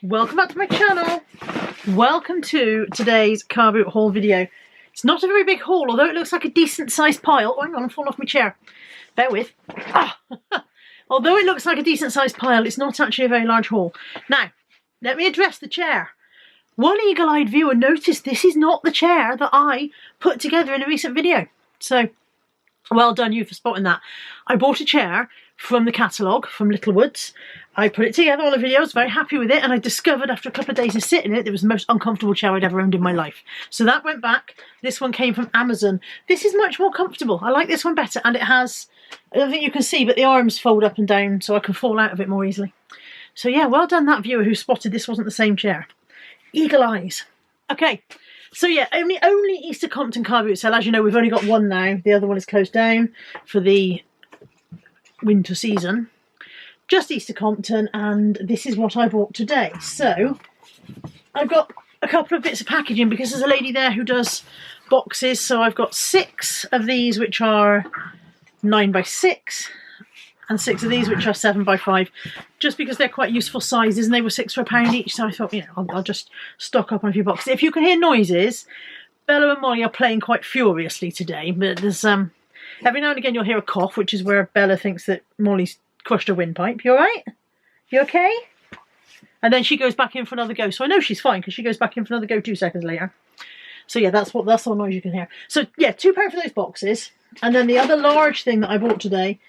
Welcome back to my channel. Welcome to today's car boot haul video. It's not a very big haul, although it looks like a decent sized pile. Oh, hang on, I'm falling off my chair. Bear with. Although it looks like a decent sized pile, it's not actually a very large haul. Now, let me address the chair. One eagle-eyed viewer noticed this is not the chair that I put together in a recent video. So, well done you for spotting that. I bought a chair from the catalogue, from Littlewoods. I put it together on a video, I was very happy with it, and I discovered after a couple of days of sitting in it, it was the most uncomfortable chair I'd ever owned in my life. So that went back. This one came from Amazon. This is much more comfortable. I like this one better, and it has, I don't think you can see, but the arms fold up and down so I can fall out of it more easily. So yeah, well done that viewer who spotted this wasn't the same chair. Eagle eyes. Okay, so yeah, only Easter Compton car boot sale. As you know, we've only got one now. The other one is closed down for the winter season. Just Easter Compton, and this is what I bought today. So I've got a couple of bits of packaging because there's a lady there who does boxes. So I've got 6 of these which are 9x6 and 6 of these which are 7x5, just because they're quite useful sizes and they were 6 for £1 each. So I thought, you know, I'll just stock up on a few boxes. If you can hear noises, Bella and Molly are playing quite furiously today, but there's every now and again you'll hear a cough, which is where Bella thinks that Molly's crushed her windpipe. You alright? You okay? And then she goes back in for another go. So I know she's fine because she goes back in for another go 2 seconds later. So yeah, that's all noise you can hear. So yeah, £2 for those boxes. And then the other large thing that I bought today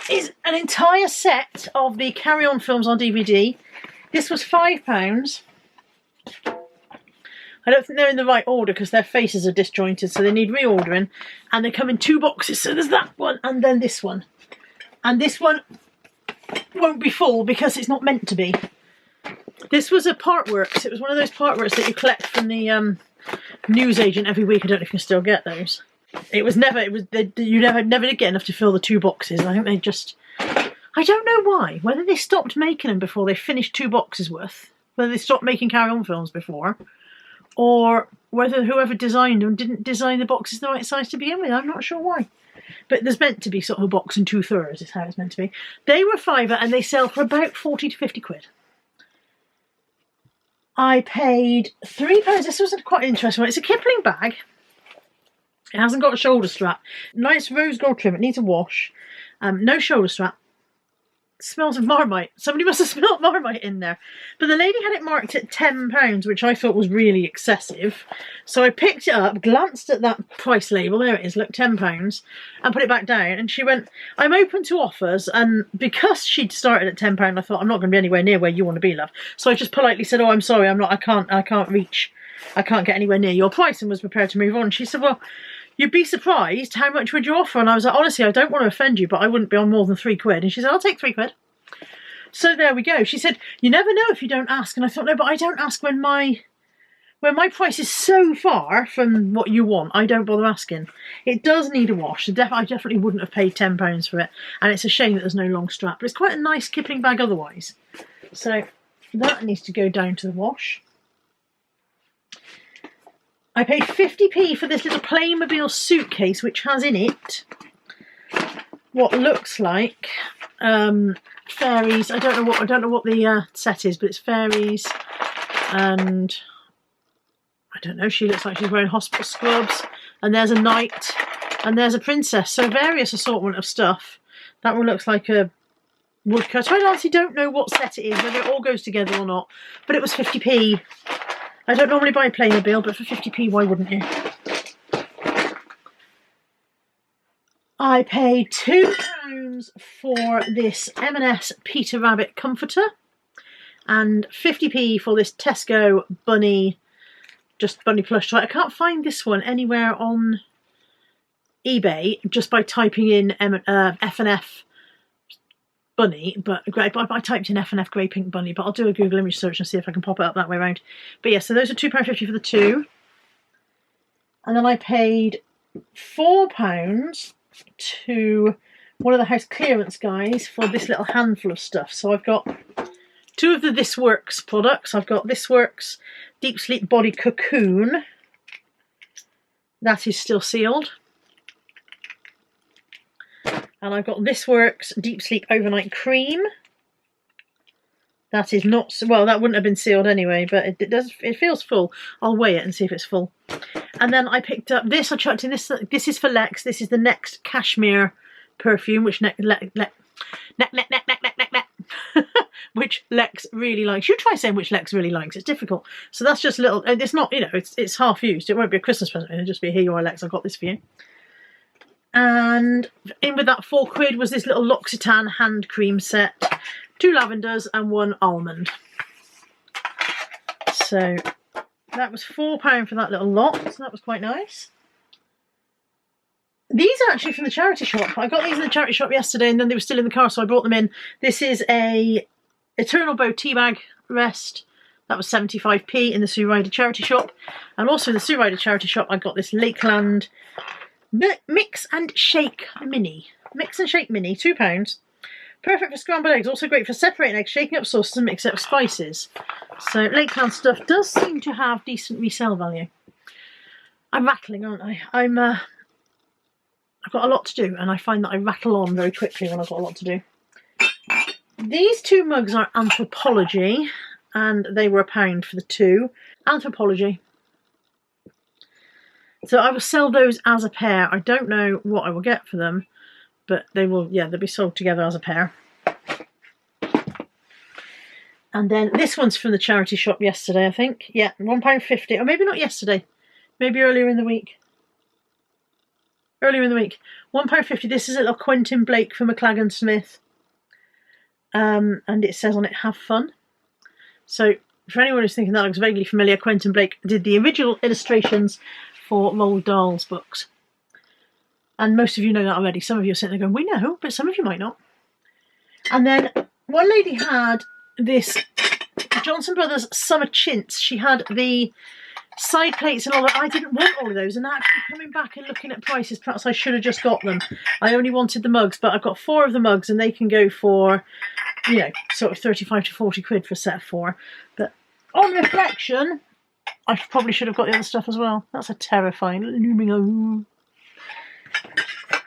is an entire set of the Carry On films on DVD. This was £5. I don't think they're in the right order because their faces are disjointed, so they need reordering. And they come in 2 boxes. So there's that one and then this one. And this one won't be full because it's not meant to be. This was a Partworks. It was one of those Partworks that you collect from the newsagent every week. I don't know if you can still get those. You never did get enough to fill the 2 boxes. I think they just, I don't know why. Whether they stopped making them before they finished 2 boxes worth. Whether they stopped making Carry On films before. Or whether whoever designed them didn't design the boxes the right size to begin with. I'm not sure why. But there's meant to be sort of a box and 2/3 is how it's meant to be. They were £5 and they sell for about 40 to 50 quid. I paid £3. This was quite an interesting one. It's a Kiplin bag. It hasn't got a shoulder strap. Nice rose gold trim. It needs a wash. No shoulder strap. Smells of Marmite. Somebody must have smelled Marmite in there. But the lady had it marked at £10, which I thought was really excessive. So I picked it up, glanced at that price label, there it is, look, £10, and put it back down. And she went, I'm open to offers. And because she'd started at £10, I thought, I'm not going to be anywhere near where you want to be, love. So I just politely said, oh, I'm sorry, I can't get anywhere near your price, and was prepared to move on. She said, well, you'd be surprised, how much would you offer? And I was like, honestly, I don't want to offend you, but I wouldn't be on more than 3 quid. And she said, I'll take 3 quid. So there we go. She said, you never know if you don't ask. And I thought, no, but I don't ask when my price is so far from what you want. I don't bother asking. It does need a wash. I definitely wouldn't have paid £10 for it. And it's a shame that there's no long strap. But it's quite a nice Kiplin bag otherwise. So that needs to go down to the wash. I paid 50p for this little Playmobil suitcase, which has in it what looks like fairies. I don't know what the set is, but it's fairies, and I don't know. She looks like she's wearing hospital scrubs, and there's a knight, and there's a princess. So various assortment of stuff. That one looks like a woodcut. I honestly don't know what set it is, whether it all goes together or not. But it was 50p. I don't normally buy a Playmobil, but for 50p, why wouldn't you? I paid £2 for this M&S Peter Rabbit comforter and 50p for this Tesco bunny plush toy. I can't find this one anywhere on eBay just by typing in F&F bunny, but I typed in F&F grey pink bunny, but I'll do a Google image search and see if I can pop it up that way around. But yeah, so those are £2.50 for the 2. And then I paid £4 to one of the house clearance guys for this little handful of stuff. So I've got 2 of the This Works products. I've got This Works Deep Sleep Body Cocoon. That is still sealed. And I've got This Works Deep Sleep Overnight Cream. That is not, well, that wouldn't have been sealed anyway, but it feels full. I'll weigh it and see if it's full. And then I picked up this, I chucked in this is for Lex. This is the Next Cashmere perfume, which which Lex really likes. You try saying which Lex really likes. It's difficult. So that's just a little, it's not, you know, it's half used. It won't be a Christmas present. It'll just be, here you are, Lex, I've got this for you. And in with that £4 was this little L'Occitane hand cream set. 2 lavenders and 1 almond. So that was £4 for that little lot. So that was quite nice. These are actually from the charity shop. I got these in the charity shop yesterday and then they were still in the car, so I brought them in. This is a Eternal Bow tea bag rest. That was 75p in the Sue Ryder charity shop. And also in the Sue Ryder charity shop, I got this Lakeland Mix and Shake Mini. Mix and Shake Mini, £2. Perfect for scrambled eggs, also great for separating eggs, shaking up sauces and mixing up spices. So Lakeland stuff does seem to have decent resale value. I'm rattling, aren't I? I've got a lot to do and I find that I rattle on very quickly when I've got a lot to do. These 2 mugs are Anthropology and they were £1 for the 2. Anthropology. So I will sell those as a pair. I don't know what I will get for them, but they will, yeah, they'll be sold together as a pair. And then this one's from the charity shop yesterday, I think. Yeah, £1.50, or maybe not yesterday, maybe earlier in the week. Earlier in the week. £1.50. This is a little Quentin Blake from McLagan Smith. And it says on it, have fun. So for anyone who's thinking that looks vaguely familiar, Quentin Blake did the original illustrations for Roald Dahl's books. And most of you know that already. Some of you are sitting there going, we know, but some of you might not. And then one lady had this Johnson Brothers Summer Chintz. She had the side plates and all that. I didn't want all of those, and actually coming back and looking at prices, perhaps I should have just got them. I only wanted the mugs, but I've got 4 of the mugs and they can go for, you know, sort of 35 to 40 quid for a set of 4. But on reflection, I probably should have got the other stuff as well. That's a terrifying looming.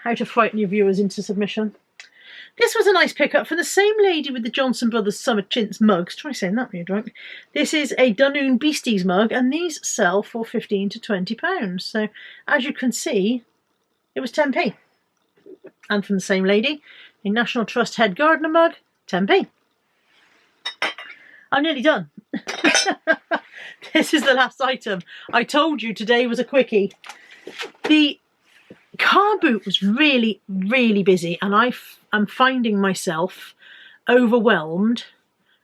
How to frighten your viewers into submission. This was a nice pickup for the same lady with the Johnson Brothers Summer Chintz mugs. Try saying that when you're drunk. This is a Dunoon Beasties mug, and these sell for £15 to £20. So, as you can see, it was 10p. And from the same lady, a National Trust Head Gardener mug, 10p. I'm nearly done. This is the last item. I told you today was a quickie. The car boot was really, really busy, and I'm finding myself overwhelmed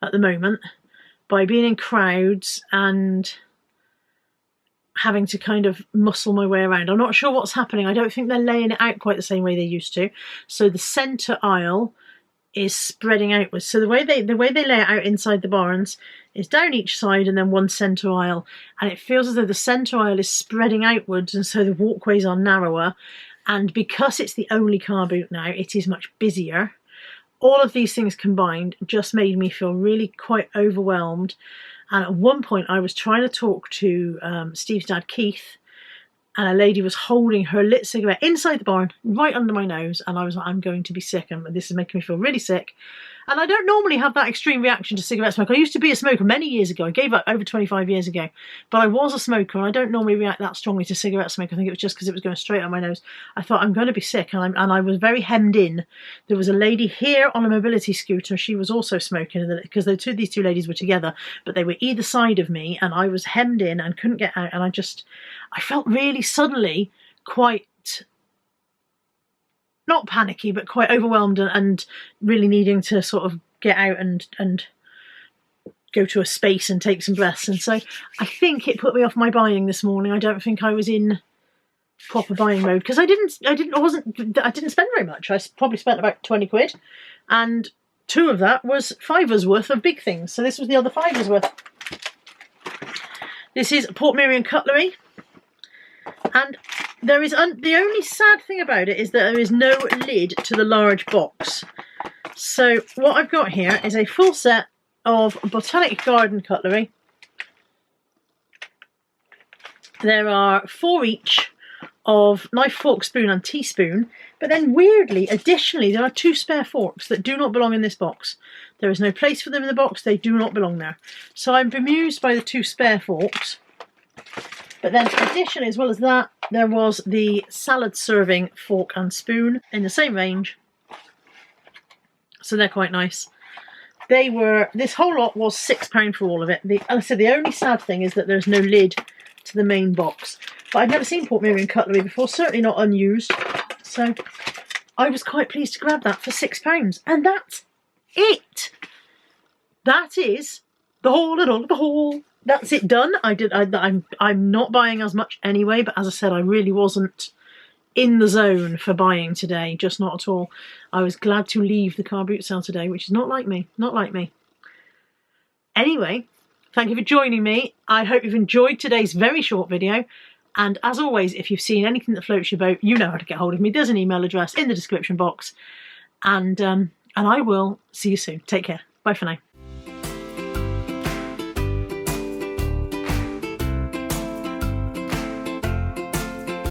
at the moment by being in crowds and having to kind of muscle my way around. I'm not sure what's happening. I don't think they're laying it out quite the same way they used to. So the centre aisle is spreading outwards. So the way they lay it out inside the barns is down each side and then one centre aisle. And it feels as though the centre aisle is spreading outwards, and so the walkways are narrower. And because it's the only car boot now, it is much busier. All of these things combined just made me feel really quite overwhelmed. And at one point I was trying to talk to Steve's dad, Keith, and a lady was holding her lit cigarette inside the barn, right under my nose, and I was like, I'm going to be sick, and this is making me feel really sick. And I don't normally have that extreme reaction to cigarette smoke. I used to be a smoker many years ago. I gave up over 25 years ago. But I was a smoker, and I don't normally react that strongly to cigarette smoke. I think it was just because it was going straight up my nose. I thought, I'm going to be sick, and I was very hemmed in. There was a lady here on a mobility scooter. She was also smoking, because these two ladies were together, but they were either side of me, and I was hemmed in and couldn't get out. And I felt really suddenly quite, not panicky, but quite overwhelmed and really needing to sort of get out and go to a space and take some breaths. And so I think it put me off my buying this morning. I don't think I was in proper buying mode, because I didn't spend very much. I probably spent about 20 quid, and 2 of that was £5 worth of big things. So this was the other £5 worth. This is Portmeirion cutlery. And there is the only sad thing about it is that there is no lid to the large box. So what I've got here is a full set of botanic garden cutlery. There are 4 each of knife, fork, spoon and teaspoon, But then weirdly, additionally, there are 2 spare forks that do not belong in this box. There is no place for them in the box. They do not belong there. So I'm bemused by the 2 spare forks. But then additionally, as well as that, there was the salad serving fork and spoon in the same range. So they're quite nice. They were, this whole lot was £6 for all of it. As I said, the only sad thing is that there's no lid to the main box. But I've never seen Portmeirion cutlery before, certainly not unused. So I was quite pleased to grab that for £6. And that's it. That is the haul and all of the haul. That's it done. I'm not buying as much anyway, but as I said, I really wasn't in the zone for buying today, just not at all. I was glad to leave the car boot sale today, which is not like me, not like me. Anyway, thank you for joining me. I hope you've enjoyed today's very short video. And as always, if you've seen anything that floats your boat, you know how to get hold of me. There's an email address in the description box. And I will see you soon. Take care. Bye for now.